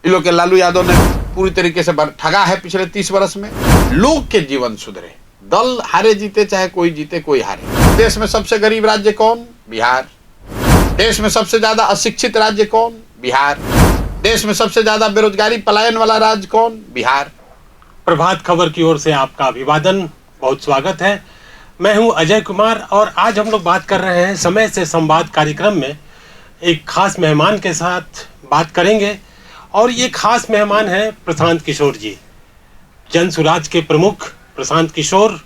इन लोग के लालू यादव ने पूरी तरीके से ठगा है पिछले 30 वर्ष में। लोग के जीवन सुधरे, दल हारे जीते चाहे कोई जीते कोई हारे। देश में सबसे गरीब राज्य कौन? बिहार। देश में सबसे ज्यादा अशिक्षित राज्य कौन? बिहार। देश में सबसे ज्यादा बेरोजगारी पलायन वाला राज्य कौन? बिहार। प्रभात खबर की ओर से आपका अभिवादन, बहुत स्वागत है। मैं हूं अजय कुमार और आज हम लोग बात कर रहे हैं समय से संवाद कार्यक्रम में एक खास मेहमान के साथ बात करेंगे और ये खास मेहमान है प्रशांत किशोर जी। जन सुराज के प्रमुख प्रशांत किशोर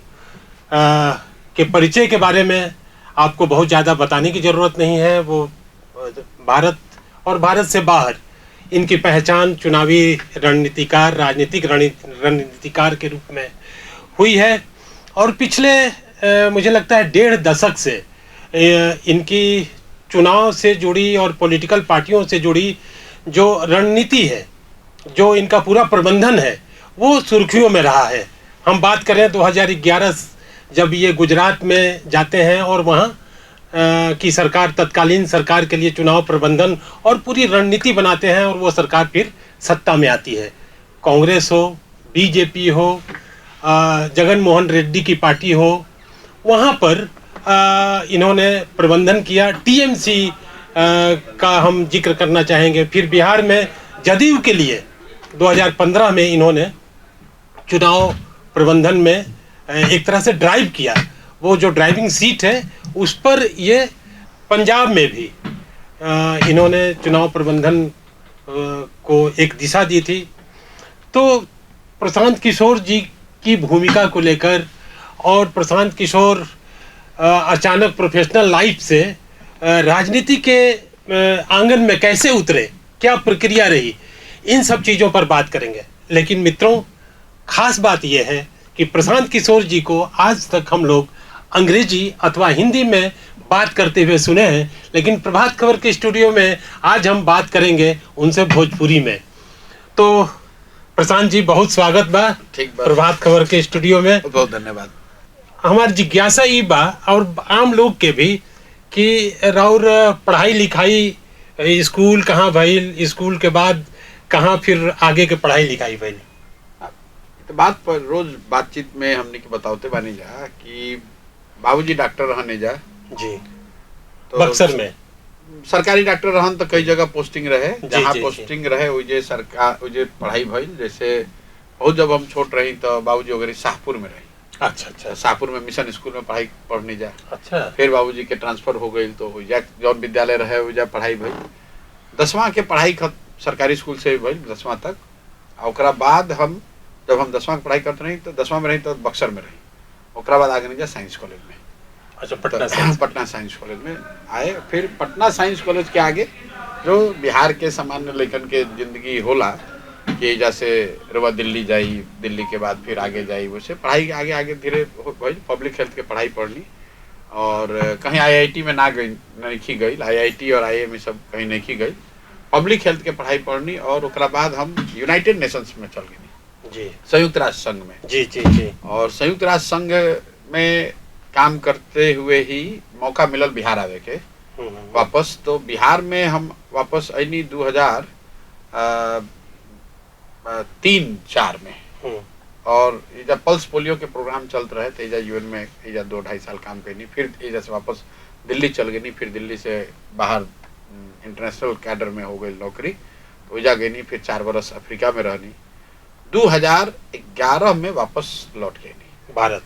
के परिचय के बारे में आपको बहुत ज़्यादा बताने की ज़रूरत नहीं है। वो भारत और भारत से बाहर इनकी पहचान चुनावी रणनीतिकार, राजनीतिक रणनीतिकार के रूप में हुई है और पिछले मुझे लगता है 1.5 दशक से इनकी चुनाव से जुड़ी और पॉलिटिकल पार्टियों से जुड़ी जो रणनीति है, जो इनका पूरा प्रबंधन है, वो सुर्खियों में रहा है। हम बात करें 2011 जब ये गुजरात में जाते हैं और वहाँ की सरकार, तत्कालीन सरकार के लिए चुनाव प्रबंधन और पूरी रणनीति बनाते हैं और वो सरकार फिर सत्ता में आती है। कांग्रेस हो, बीजेपी हो, जगन मोहन रेड्डी की पार्टी हो, वहाँ पर इन्होंने प्रबंधन किया। टीएमसी का हम जिक्र करना चाहेंगे। फिर बिहार में जदयू के लिए 2015 में इन्होंने चुनाव प्रबंधन में एक तरह से ड्राइव किया। वो जो ड्राइविंग सीट है उस पर ये पंजाब में भी इन्होंने चुनाव प्रबंधन को एक दिशा दी थी। तो प्रशांत किशोर जी की भूमिका को लेकर और प्रशांत किशोर अचानक प्रोफेशनल लाइफ से राजनीति के आंगन में कैसे उतरे, क्या प्रक्रिया रही, इन सब चीज़ों पर बात करेंगे। लेकिन मित्रों, खास बात यह है कि प्रशांत किशोर जी को आज तक हम लोग अंग्रेजी अथवा हिंदी में बात करते हुए सुने हैं, लेकिन प्रभात खबर के स्टूडियो में आज हम बात करेंगे उनसे भोजपुरी में। तो प्रशांत जी, बहुत स्वागत बा प्रभात खबर के स्टूडियो में। बहुत धन्यवाद। हमारी जिज्ञासा ये बा और आम लोग के भी कि राउर पढ़ाई लिखाई स्कूल कहाँ भइल, स्कूल के बाद कहाँ फिर आगे के पढ़ाई लिखाई भइल? तो बात पर रोज बातचीत में हमने के बताते बानी जा कि बाबूजी डॉक्टर रहने जा जी, तो बक्सर में सरकारी डॉक्टर रहन तो कई जगह पोस्टिंग रहे, जहाँ पोस्टिंग रहे उजे सरकार उजे पढ़ाई भइल। जैसे बहुत जब हम छोट रही तो बाबूजी वगैरह शाहपुर में रही। अच्छा। शाहपुर में मिशन स्कूल में पढ़ाई पढ़ने जा। अच्छा। फिर बाबूजी के ट्रांसफर हो गई तो जौन विद्यालय रहे उजा पढ़ाई भइल। 10वां के पढ़ाई सरकारी स्कूल से भइल 10वां तक। ओकरा बाद हम जब हम 10वां की पढ़ाई करते रही तो 10वां में रही तो बक्सर में रही। ओकरा बाद आगे नहीं जा साइंस कॉलेज में। अच्छा, पटना साइंस कॉलेज में आए। फिर पटना साइंस कॉलेज के आगे जो बिहार के सामान्य लेखन के जिंदगी होला कि जैसे रवा दिल्ली जाई, दिल्ली के बाद फिर आगे जाई, वैसे पढ़ाई आगे धीरे भइल। पब्लिक हेल्थ के पढ़ाई पढ़ली और कहीं आईआईटी में नहीं गई। आईआईटी और आईएम सब कहीं नहीं गई। पब्लिक हेल्थ के पढ़ाई पढ़नी और ओकरा बाद हम यूनाइटेड नेशंस में चल गई जी, संयुक्त राष्ट्र संघ में। जी। और संयुक्त राष्ट्र संघ में काम करते हुए ही मौका मिलल बिहार आवे के वापस। तो बिहार में हम वापस आईनी 2003-04 में। और जब पल्स पोलियो के प्रोग्राम चलते रहे तो यूएन में 2-2.5 साल काम करनी। फिर से वापस दिल्ली चल गई। फिर दिल्ली से बाहर इंटरनेशनल कैडर में हो गई नौकरी, तो वजह गई। फिर 4 बरस अफ्रीका में रहनी। 2011 में वापस लौट गई भारत।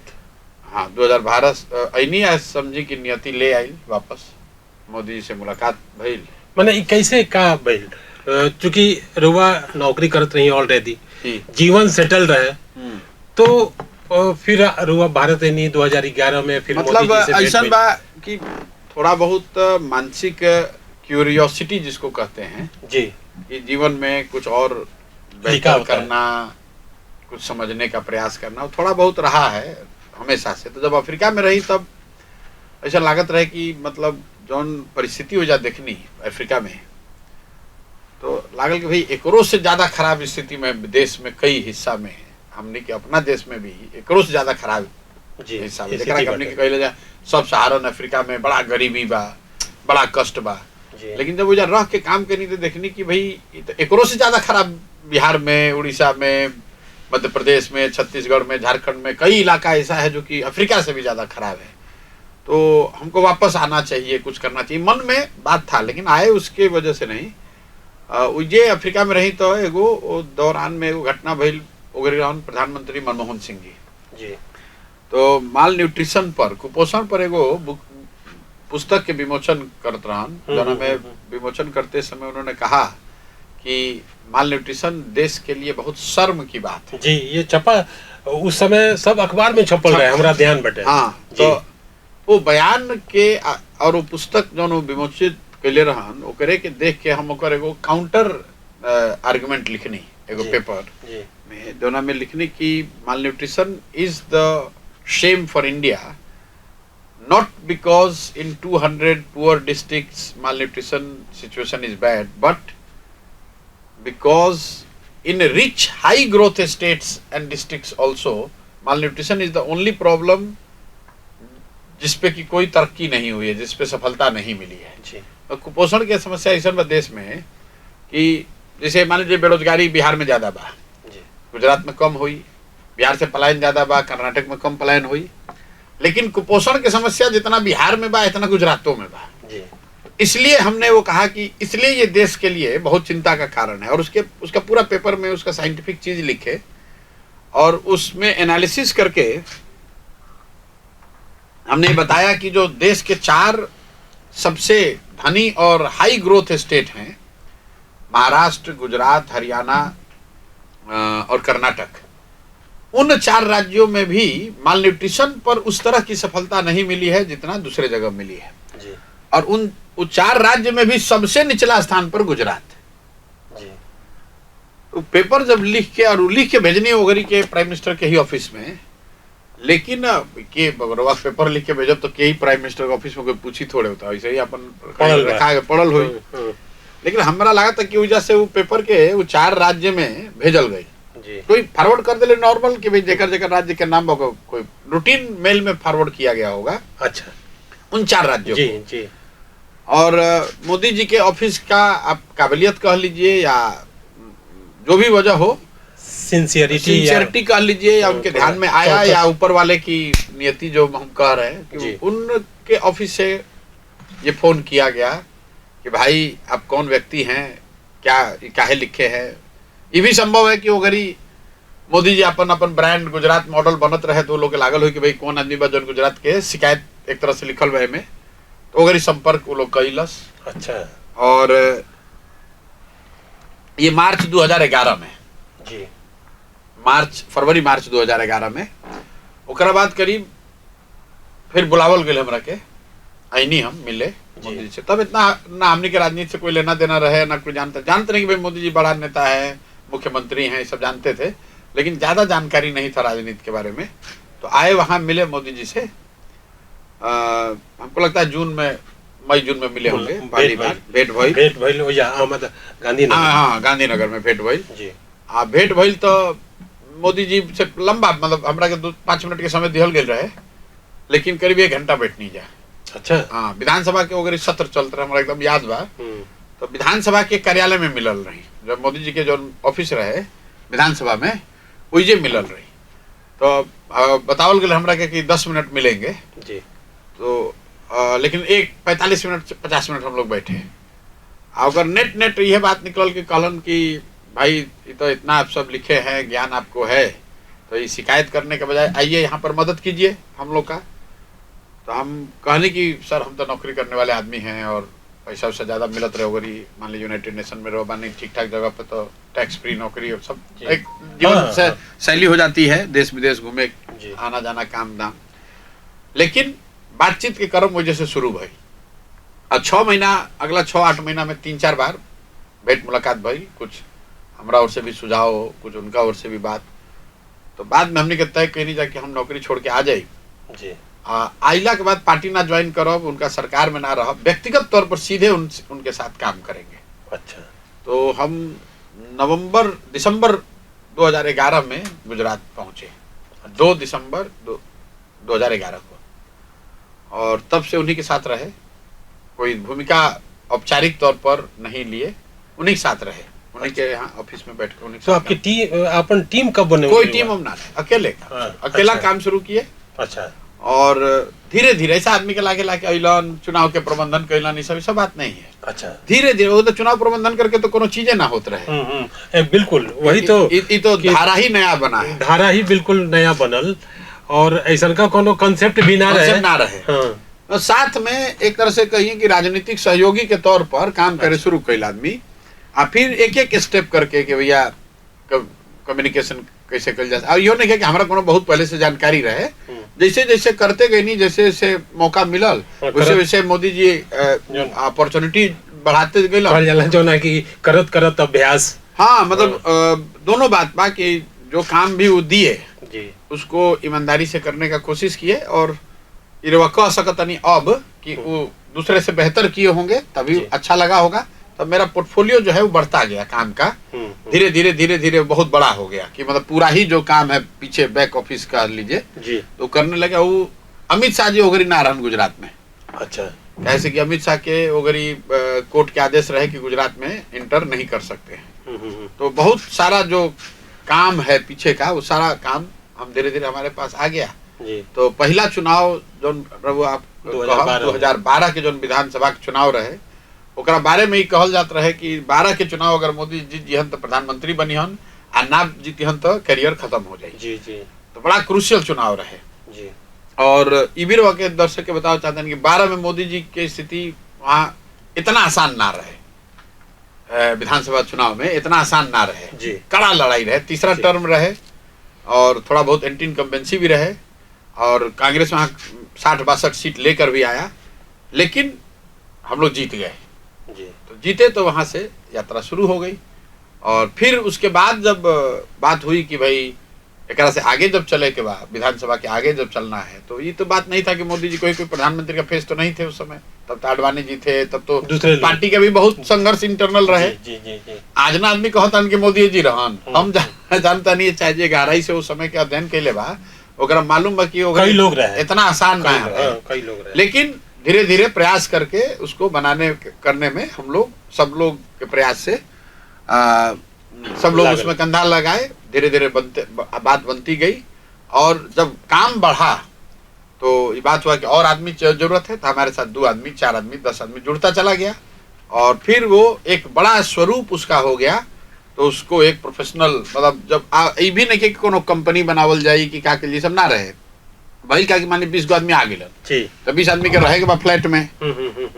हाँ, 2012 ऐनी समझी कि नियति ले आई वापस। मोदी जी से मुलाकात भइल। मैंने कैसे का भइल? चूंकि रुआ नौकरी करत रही ऑलरेडी, जीवन सेटल रहे, तो फिर रुआ भारत ऐनी 2011 में। फिर मतलब ऐसा बा कि थोड़ा बहुत मानसिक क्यूरियोसिटी जिसको कहते हैं जी, कि जीवन में कुछ और बेहतर करना, कुछ समझने का प्रयास करना थोड़ा बहुत रहा है हमेशा से। तो जब अफ्रीका में रही तब ऐसा लागत रहे कि मतलब जौन परिस्थिति हो जा देखनी अफ्रीका में, तो लागल कि भाई एकरो से ज्यादा खराब स्थिति में देश में कई हिस्सा में हमने के अपना देश में भी एकरो से ज्यादा खराब हिस्सा में। सब सहारन अफ्रीका में बड़ा गरीबी बा, बड़ा कष्ट बा। जी। लेकिन जब वो जब रह के काम करनी तो देखनी कि भाई ये तो एकरों से ज्यादा खराब बिहार में, उड़ीसा में, मध्य प्रदेश में, छत्तीसगढ़ में, झारखंड में कई इलाका ऐसा है जो कि अफ्रीका से भी ज्यादा खराब है। तो हमको वापस आना चाहिए, कुछ करना चाहिए, मन में बात था, लेकिन आए उसके वजह से नहीं। ये अफ्रीका में रही तो एगो वो दौरान में एगो घटना भइल, ओकरे रहन प्रधानमंत्री मनमोहन सिंह जी। जी। तो माल न्यूट्रिशन पर, कुपोषण पर एगो पुस्तक के विमोचन करत रहन, जना में विमोचन करते समय उन्होंने कहा कि माल न्यूट्रिशन देश के लिए बहुत शर्म की बात है। जी, ये छपा उस समय सब अखबार में छपल रहे, हमरा ध्यान बटे। हाँ, तो वो बयान के और वो पुस्तक जो विमोचित कैले रहन, ओकरे के देख के हम ओकर एगो काउंटर आर्गुमेंट लिखनी, एगो पेपर में दोना में लिखनी कि malnutrition is the same for India, not because in 200 poor districts malnutrition situation is bad, but because in rich high growth states and districts also malnutrition is the only problem जिसपे की कोई तरक्की नहीं हुई है, जिसपे सफलता नहीं मिली है। जी। और कुपोषण की समस्या ऐसा देश में कि जैसे मान लीजिए बेरोजगारी बिहार में ज्यादा बा, गुजरात में कम हुई, बिहार से पलायन ज्यादा बा, कर्नाटक में कम पलायन हुई, लेकिन कुपोषण की समस्या जितना बिहार में बा इतना गुजरातों में बा। इसलिए हमने वो कहा कि इसलिए ये देश के लिए बहुत चिंता का कारण है, और उसका पूरा पेपर में उसका साइंटिफिक चीज लिखे और उसमें एनालिसिस करके हमने बताया कि जो देश के 4 सबसे धनी और हाई ग्रोथ स्टेट हैं, महाराष्ट्र, गुजरात, हरियाणा और कर्नाटक, उन 4 राज्यों में भी माल न्यूट्रिशन पर उस तरह की सफलता नहीं मिली है जितना दूसरे जगह मिली है। जी। और उन 4 राज्य में भी सबसे निचला स्थान पर गुजरात। जी। तो पेपर जब लिख के भेजनी वगैरह के प्राइम मिनिस्टर के ही ऑफिस में, लेकिन के पेपर लिख के भेजब तो के ही प्राइम मिनिस्टर के ऑफिस में कोई पूछी थोड़े होता, ऐसे ही अपन पढ़ल हुई। लेकिन हमरा लगा था कि वजह से वो पेपर के वो 4 राज्य में भेजल गई, कोई फॉरवर्ड कर दिले नॉर्मल कि भाई जेकर राज्य के नाम होगा, कोई रूटीन मेल में फॉरवर्ड किया गया होगा। अच्छा, उन 4 राज्यों जी, को। जी। और मोदी जी के ऑफिस का आप काबिलियत कह लीजिए या जो भी वजह हो, सिंसियरिटी कह लीजिए, या उनके ध्यान में आया, या ऊपर वाले की नियति जो हम कह रहे हैं कि उनके ऑफिस से ये फोन किया गया कि भाई आप कौन व्यक्ति हैं, क्या काहे लिखे हैं। ये भी संभव है कि वो गरी मोदी जी अपन ब्रांड गुजरात मॉडल बनत रहे तो लोग लागल हो कि भाई कौन आदमी बा जौन गुजरात के शिकायत एक तरह से लिखल बा में, तो वो गरी संपर्क वो लोग कैलस। अच्छा। और ये मार्च 2011 में, जी, फरवरी मार्च 2011 में, ओकरा बाद करीब फिर बुलावल गए हमरा के, आईनी हम मिले मोदी जी से। तब इतना ना हमने के राजनीति से कोई लेना देना रहे, ना कोई जानते नहीं कि भाई मोदी जी बड़ा नेता है, मुख्यमंत्री हैं, सब जानते थे, लेकिन ज्यादा जानकारी नहीं था राजनीति के बारे में। तो आए, वहां मिले मोदी जी से, हमको लगता है मई जून में मिले होंगे पहली बार। भेंट भइल गांधीनगर। हाँ, गांधीनगर में भेंट भइल। भेंट भइल तो मोदी जी से लंबा, मतलब हमरा के 5 मिनट के समय दिहल गेल रहे, लेकिन करीब 1 घंटा बैठनी जा। अच्छा। हाँ, विधानसभा के वगैरह सत्र चलते रहे, हमरा एकदम याद बा। तो विधानसभा के कार्यालय में मिलल रही, जब मोदी जी के जो ऑफिस रहे विधानसभा में, वही मिलल रही। तो बतावल गए हमरा के कि 10 मिनट मिलेंगे जी। तो लेकिन 45 मिनट 50 मिनट हम लोग बैठे। अगर नेट यह बात निकल के कहलन कि भाई तो इतना आप सब लिखे हैं, ज्ञान आपको है, तो ये शिकायत करने के बजाय आइए यहाँ पर मदद कीजिए हम लोग का। तो हम कहने कि सर हम तो नौकरी करने वाले आदमी हैं और पैसा उससे ज़्यादा मिलत रहे होगी, मान लीजिए यूनाइटेड नेशन में रहो, बानी ठीक ठाक जगह पे तो टैक्स फ्री नौकरी और सब एक जीवन से शैली हो जाती है, देश विदेश घूमे, आना जाना, काम दाम। लेकिन बातचीत के क्रम वजह से शुरू भई, और 6 महीना, अगला 6-8 महीना में 3-4 बार भेंट मुलाकात भई, कुछ हमरा ओर से भी सुझाव हो, कुछ उनका ओर से भी बात। तो बाद में हमने के तय कही जा कि हम नौकरी छोड़ के आ जाए, आइला के बाद पार्टी ना ज्वाइन करब, उनका सरकार में ना रहब, व्यक्तिगत तौर पर सीधे उनके साथ काम करेंगे। अच्छा। तो हम दिसंबर 2011 में गुजरात पहुंचे, 2 दिसंबर 2011 को, और तब से उन्हीं के साथ रहे। कोई भूमिका औपचारिक तौर पर नहीं लिए, उन्हीं के साथ रहे, उन्हीं के यहाँ ऑफिस में बैठ के उन्हीं के तो साथ आपकी टीम, अपन टीम कब बने? कोई टीम हम ना रहे, अकेले का हाँ, अकेला अच्छा। काम शुरू किए अच्छा। और धीरे धीरे ऐसा आदमी के लाके लाके अइलन, चुनाव के प्रबंधन कैलन, ये सब बात नहीं है। अच्छा। धीरे धीरे वो तो चुनाव प्रबंधन करके तो कोनो चीजें ना होत रहे। बिल्कुल वही तो, ये तो धारा ही नया बना है, धारा ही बिल्कुल नया बनल और ऐसा का कोनो कंसेप्ट भी ना रहे। ना रहे। हाँ। और साथ में एक तरह से कहिए कि राजनीतिक सहयोगी के तौर पर काम करे शुरू कैल आदमी, और फिर एक एक स्टेप करके कि भैया कम्युनिकेशन कैसे कल जाए। और यो नहीं है कि हमारा कोनो बहुत पहले से जानकारी रहे, जैसे जैसे करते गए नहीं, जैसे जैसे मौका मिलल वैसे वैसे मोदी जी अपॉर्चुनिटी बढ़ाते गए, जो ना कि करत करत अभ्यास। हाँ मतलब दोनों बात बा कि जो काम भी वो दिए जी, उसको ईमानदारी से करने का कोशिश किए, और ये कह सकतनी अब कि वो दूसरे से बेहतर किए होंगे तभी अच्छा लगा होगा। तब मेरा पोर्टफोलियो जो है वो बढ़ता गया काम का, धीरे धीरे धीरे धीरे बहुत बड़ा हो गया कि मतलब पूरा ही जो काम है पीछे बैक ऑफिस का लीजिए जी, तो करने लगे। वो अमित शाह जी ओगरी ना रहन गुजरात में। अच्छा। कैसे कि अमित शाह के ओगरी कोर्ट के आदेश रहे कि गुजरात में इंटर नहीं कर सकते हैं, तो बहुत सारा जो काम है पीछे का वो सारा काम हम धीरे धीरे हमारे पास आ गया जी। तो पहला चुनाव जो आप 2012 के जो विधानसभा के चुनाव रहे ओकरा बारे में ही कहल जात रहे कि 12 के चुनाव अगर मोदी जीत जिहन तो प्रधानमंत्री बनी हन, आ ना जीतिहन तो करियर खत्म हो जाए। जी जी। तो बड़ा क्रूशियल चुनाव रहे जी। और इबिर के दर्शक के बताना चाहते हैं कि 12 में मोदी जी की स्थिति वहाँ इतना आसान ना रहे, विधानसभा चुनाव में इतना आसान ना रहे जी, कड़ा लड़ाई रहे, तीसरा टर्म रहे और थोड़ा बहुत एंटी इनकम्बेंसी भी रहे, और कांग्रेस वहाँ 60-62 सीट लेकर भी आया, लेकिन हम लोग जीत गए जी। तो जीते तो वहाँ से यात्रा शुरू हो गई। और फिर उसके बाद जब बात हुई कि भाई एक से आगे जब चले के बाद विधानसभा के आगे जब चलना है, तो ये तो बात नहीं था कि मोदी जी कोई प्रधानमंत्री का फेस तो नहीं थे उस समय, तब तो आडवाणी जी थे, तब तो दूसरे पार्टी के भी बहुत संघर्ष इंटरनल रहे। जी जी जी। आज ना आदमी कहता कि मोदी जी रहन, हम जानता नहीं चाहे जे गहराई से उस समय के अध्ययन कैले बा ओकरा मालूम बा कि कई लोग रहे, इतना आसान ना है, कई लोग रहे, लेकिन धीरे धीरे प्रयास करके उसको बनाने करने में हम लोग सब लोग के प्रयास से सब लोग उसमें कंधा लगाए, धीरे धीरे बात बनती गई। और जब काम बढ़ा तो ये बात हुआ कि और आदमी जरूरत है, तो हमारे साथ 2 आदमी 4 आदमी 10 आदमी जुड़ता चला गया और फिर वो एक बड़ा स्वरूप उसका हो गया। तो उसको एक प्रोफेशनल मतलब जब ये भी नहीं कि कोनो कंपनी बनावल जाए कि का के लिए सब ना रहे भाई का कि मान 20 गो आदमी आ गए तो 20 आदमी के रहे के बाद फ्लैट में,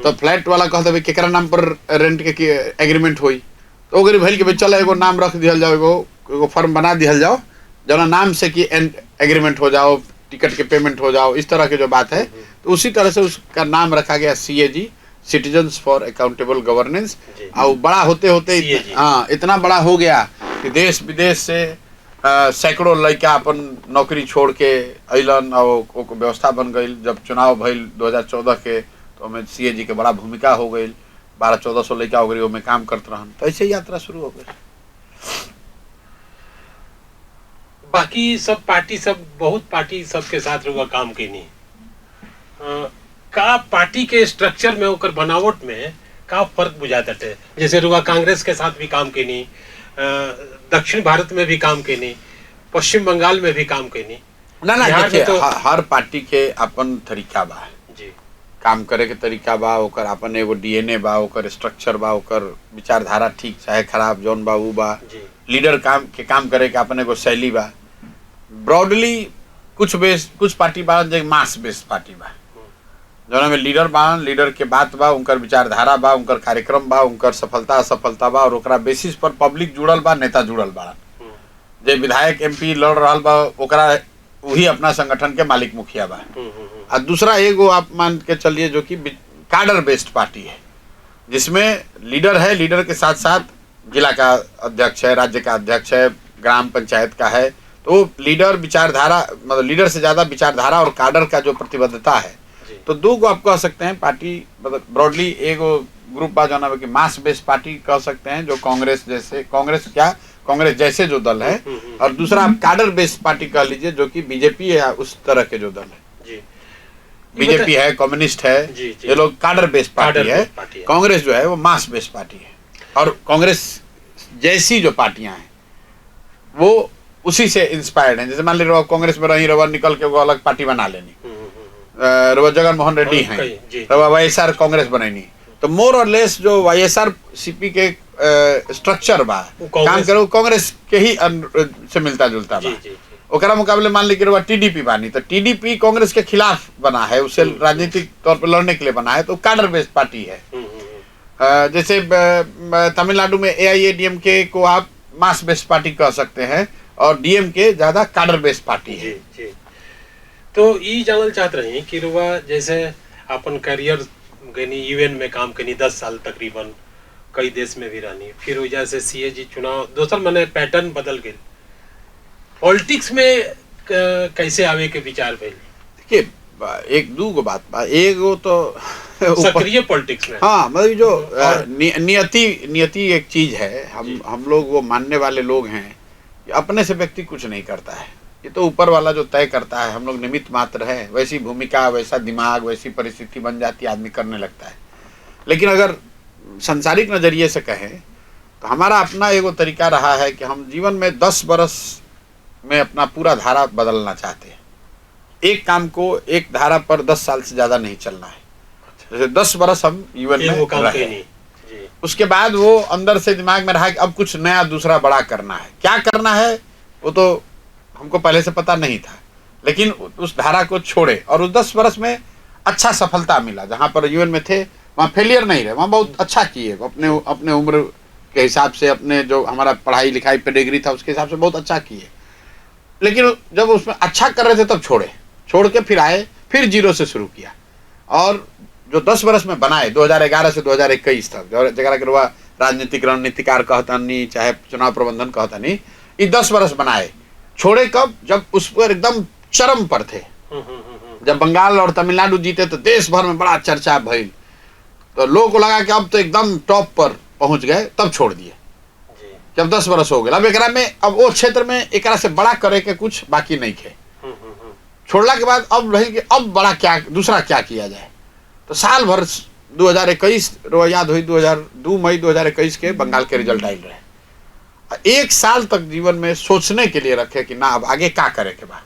तो फ्लैट वाला कहते केकरा नाम पर रेंट के एग्रीमेंट हुई, तो गरीब भाई के चलो एगो नाम रख दिया जाओ, एगो फॉर्म बना दिया जाओ जना नाम से कि एग्रीमेंट हो जाओ, टिकट के पेमेंट हो जाओ, इस तरह की जो बात है। तो उसी तरह से उसका नाम रखा गया CAG, citizens for accountable governance. और बड़ा होते होते इतना बड़ा हो गया कि देश विदेश से सैकड़ों लड़का अपन नौकरी छोड़ के अलन और व्यवस्था बन गई। जब चुनाव भइल 2014 के तो हमें CAG के बड़ा भूमिका हो गई, 1200-1400 लड़का हो गई वो में काम करते रहन, तो ऐसे यात्रा शुरू हो गई। बाकी सब पार्टी सब बहुत पार्टी सबके साथ रुआ काम कैनी का पार्टी के स्ट्रक्चर में ओकर बनावट में का फर्क बुझाता है। जैसे रुआ कांग्रेस के साथ भी काम कैनी, दक्षिण भारत में भी काम कैनी, पश्चिम बंगाल में भी काम कैनी। ना देखिए तो हर पार्टी के अपन तरीका बा जी, काम करे के तरीका बा, ओकर अपन एगो DNA बा, ओकर स्ट्रक्चर बा, ओकर विचारधारा ठीक चाहे खराब जौन बा उ बा, लीडर काम करे के अपन एगो शैली बा। ब्रॉडली कुछ पार्टी बा जो मास बेस्ड पार्टी बा, जौन में लीडर बा, लीडर के बात बा, उनकर विचारधारा बा, उनकर कार्यक्रम बा, उनकर सफलता असफलता बा, और ओकरा बेसिस पर पब्लिक जुड़ल बा, नेता जुड़ल बा। जे विधायक MP लड़ रहा बा ओकरा वही अपना संगठन के मालिक मुखिया बा। और दूसरा एगो आप मान के चलिए जो कि काडर बेस्ड पार्टी है, जिसमें लीडर है, लीडर के साथ साथ जिला का अध्यक्ष है, राज्य का अध्यक्ष है, ग्राम पंचायत का है। तो लीडर विचारधारा मतलब लीडर से ज्यादा विचारधारा और काडर का जो प्रतिबद्धता है, तो 2 को आप कह सकते हैं पार्टी मतलब ब्रॉडली एगो ग्रुप बा जाना कि मास बेस्ड पार्टी कह सकते हैं जो कांग्रेस जैसे जो दल है, और दूसरा आप काडर बेस्ड पार्टी कह लीजिए जो कि BJP या उस तरह के जो दल है। जी। बीजेपी है, कम्युनिस्ट है, जी, जी। ये लोग काडर बेस्ड पार्टी काडर है। बेस्ड पार्टी है। कांग्रेस जो है वो मास बेस्ड पार्टी है, और कांग्रेस जैसी जो पार्टियां हैं वो उसी से इंस्पायर्ड हैं। जैसे मान लीजिए कांग्रेस में रही, रवा निकल के वो अलग पार्टी बना लेनी, रवा जगन मोहन रेड्डी हाँ, हैं, जी। रवा वाईएसआर कांग्रेस बनेनी, तो मोर और लेस जो वाईएसआर सीपी के स्ट्रक्चर बा, काम करो कांग्रेस के ही से मिलता जुलता बा। ओकरा मुकाबले मान लीजिए रवा टीडीपी बानी, तो टीडीपी कांग्रेस के खिलाफ बना है, उससे राजनीतिक तौर पर लड़ने के लिए बना है, तो काडर बेस्ड पार्टी है। जैसे तमिलनाडु में एआईएडीएमके को आप मास बेस्ड पार्टी कह सकते हैं, और डीएमके ज्यादा काडर बेस्ड पार्टी है। जी। तो ई जानल चाहत रही कि रुआ जैसे अपन करियर गनी यूएन में काम करनी 10 साल तकरीबन, कई देश में भी रहनी, फिर वजह से सीएजी चुनाव दोसर मैंने पैटर्न बदल गए, पॉलिटिक्स में कैसे आवे के विचार भइल? देखिए, एक दू गो बात बा, एगो तो सक्रिय पॉलिटिक्स में, हाँ, मतलब जो नियति एक चीज है, हम लोग वो मानने वाले लोग हैं कि अपने से व्यक्ति कुछ नहीं करता है, ये तो ऊपर वाला जो तय करता है, हम लोग निमित्त मात्र है। वैसी भूमिका, वैसा दिमाग, वैसी परिस्थिति बन जाती है, आदमी करने लगता है। लेकिन अगर संसारिक नजरिए से कहें तो हमारा अपना एगो तरीका रहा है कि हम जीवन में 10 बरस में अपना पूरा धारा बदलना चाहते हैं। एक काम को एक धारा पर 10 साल से ज्यादा नहीं चलना है। जैसे 10 बरस हम जीवन में रहे, उसके बाद वो अंदर से दिमाग में रहा कि अब कुछ नया दूसरा बड़ा करना है। क्या करना है वो तो हमको पहले से पता नहीं था, लेकिन उस धारा को छोड़े और उस 10 बरस में अच्छा सफलता मिला। जहाँ पर जीवन में थे वहाँ फेलियर नहीं रहे, वहाँ बहुत अच्छा किए, अपने उम्र के हिसाब से, अपने जो हमारा पढ़ाई लिखाई पेडिग्री था उसके हिसाब से बहुत अच्छा किए। लेकिन जब उसमें अच्छा कर रहे थे तब छोड़ के फिर आए, फिर जीरो से शुरू किया, और जो 10 बरस में बनाए 2011 से 2021 तक, जगह के राजनीतिक रणनीतिकार कहता नहीं, चाहे चुनाव प्रबंधन कहता नहीं, ये 10 बरस बनाए। छोड़े कब? जब उस पर एकदम चरम पर थे। जब बंगाल और तमिलनाडु जीते तो देश भर में बड़ा चर्चा भइल, तो लोगों को लगा कि अब तो एकदम टॉप पर पहुंच गए, तब छोड़ दिए। जब 10 बरस हो गए, अब एकरा में, अब वो क्षेत्र में एकरा से बड़ा करे के कुछ बाकी नहीं थे। छोड़ला के बाद अब रही कि अब बड़ा क्या, दूसरा क्या किया जाए। तो साल भर 2021 याद हुई, 2 मई 2021 के बंगाल के रिजल्ट आयल रहे। 1 साल तक जीवन में सोचने के लिए रखे कि ना अब आगे क्या करे के बाद।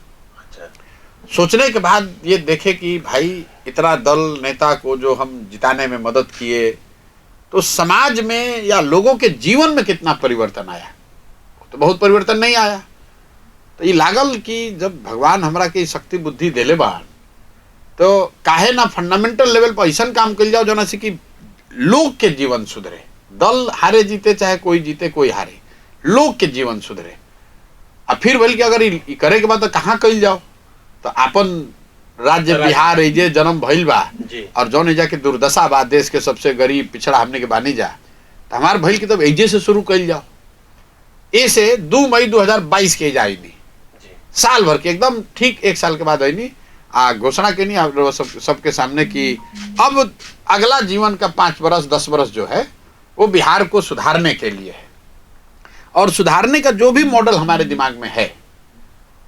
सोचने के बाद ये देखे कि भाई इतना दल नेता को जो हम जिताने में मदद किए, तो समाज में या लोगों के जीवन में कितना परिवर्तन आया। तो बहुत परिवर्तन नहीं आया। तो ये लागल कि जब भगवान हमरा के शक्ति बुद्धि देले बा, तो काहे ना फंडामेंटल लेवल पर ऐसा काम कर जाओ जो ना से कि लोग के जीवन सुधरे। दल हारे जीते, चाहे कोई जीते कोई हारे, लोग के जीवन सुधरे। अब फिर बोल के अगर ये करे के बाद तो कहाँ कल जाओ, तो अपन राज्य बिहार जे जन्म भइल बा, और जौन एजा के दुर्दशा बा, देश के सबसे गरीब पिछड़ा हमने के बानी जा, तो हमार भइल के तब एजे से शुरू कल जाओ। ऐसे 2 मई 2022 के जाई नहीं, साल भर के एकदम ठीक 1 साल के बाद आई नहीं घोषणा के नहीं सबके सामने कि अब अगला जीवन का 5 बरस 10 बरस जो है वो बिहार को सुधारने के लिए है। और सुधारने का जो भी मॉडल हमारे दिमाग में है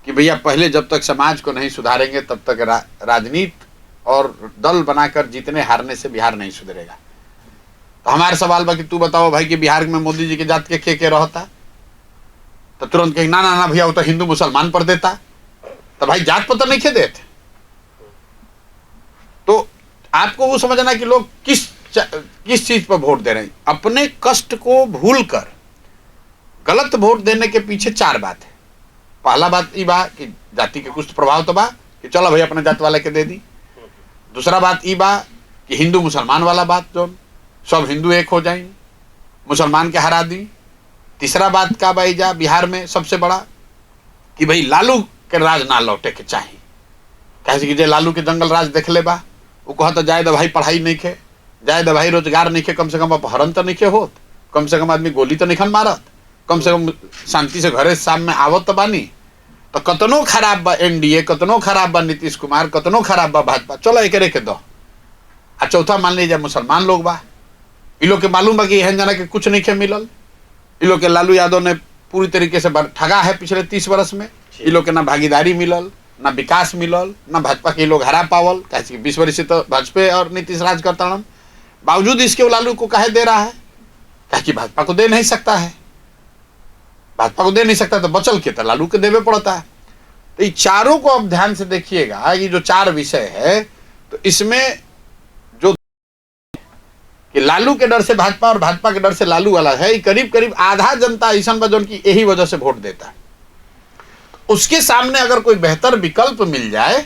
कि भैया पहले जब तक समाज को नहीं सुधारेंगे तब तक राजनीति और दल बनाकर जीतने हारने से बिहार नहीं सुधरेगा। तो हमारे सवाल बा कि तू बताओ भाई कि बिहार में मोदी जी के जात के रहता, तो तुरंत कहीं ना ना ना भैया वो तो हिंदू मुसलमान पर देता, तो भाई जात पता नहीं खे देते। तो आपको वो समझना कि लोग किस चीज पर वोट दे रहे हैं। अपने कष्ट को भूल कर गलत वोट देने के पीछे 4 बात है। पहला बात ई बा कि जाति के कुछ प्रभाव तो बा कि चलो भाई अपने जात वाले के दे दी। दूसरा बात ई बा कि हिंदू मुसलमान वाला बात, जो सब हिंदू एक हो जाए, मुसलमान के हरा दी। तीसरा बात का भाई जा बिहार में सबसे बड़ा कि भाई लालू के राज ना लौटे के चाहिए। कैसे कि जे लालू के जंगल राज देख ले बा, वो कहता जाए तो भाई पढ़ाई नहीं खे, जाए तो भाई रोजगार नहीं खे, कम से कम अपहरण तो नहीं खे होत, कम से कम आदमी गोली तो नहीं मारत, कम से कम शांति से घरे शाम में आवत तो बानी। तो कतनो खराब बा एनडीए, कतनो खराब बा नीतीश कुमार, कतनो खराब बा भाजपा, चलो एक के दो। आ चौथा मान लीजिए मुसलमान लोग बा, इ लोग के मालूम बा कि एहन जना के कुछ नहीं खे मिलल। इ लोग के लालू यादव ने पूरी तरीके से ठगा है पिछले 30 वर्ष में। इ लोग के ना भागीदारी मिलल, ना विकास मिलल, ना भाजपा के लोग हरा पावल, कैसे 20 वर्ष से तो भाजपा और नीतीश राज करता हूँ, बावजूद इसके वो लालू को काहे दे रहा है? कि भाजपा को दे नहीं सकता है, भाजपा को दे नहीं सकता तो बचल के तो लालू के देवे पड़ता है। तो ये चारों को अब ध्यान से देखिएगा, ये जो 4 विषय है, तो इसमें जो कि लालू के डर से भाजपा और भाजपा के डर से लालू वाला है, करीब करीब आधा जनता ऐसा बजन की यही वजह से वोट देता है। उसके सामने अगर कोई बेहतर विकल्प मिल जाए,